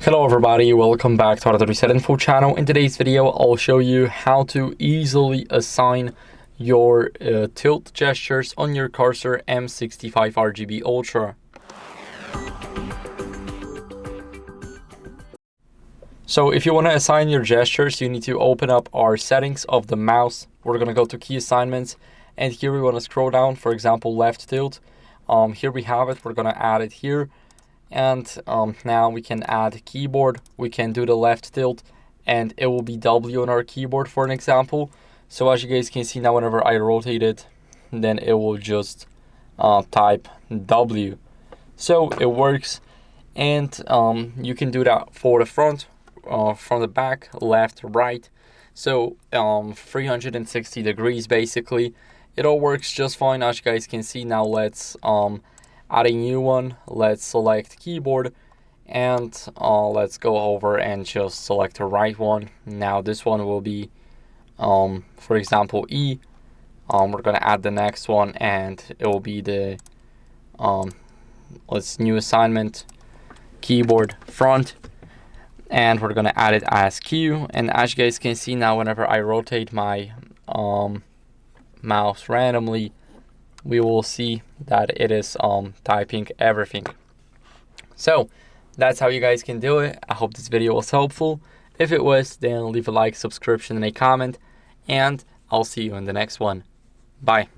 Hello everybody, welcome back to HardReset.Info channel. In today's video, I'll show you how to easily assign your tilt gestures on your Corsair M65 RGB Ultra. So if you want to assign your gestures, you need to open up our settings of the mouse. We're going to go to key assignments, and here we want to scroll down, for example, left tilt. Here we have it, we're going to add it here. And now we can add keyboard, we can do the left tilt, and it will be W on our keyboard for an example. So as you guys can see now, whenever I rotate it, then it will just type W. So it works, and you can do that for the front, from the back, left, right. So 360 degrees basically. It all works just fine, as you guys can see. Now let's add a new one. Let's select keyboard, and let's go over and just select the right one. Now this one will be for example E. We're gonna add the next one, and it will be the let's new assignment, keyboard front, and we're gonna add it as Q. And as you guys can see now, whenever I rotate my mouse randomly, we will see that it is typing everything. So that's how you guys can do it. I hope this video was helpful. If it was, then leave a like, subscription, and a comment, and I'll see you in the next one. Bye.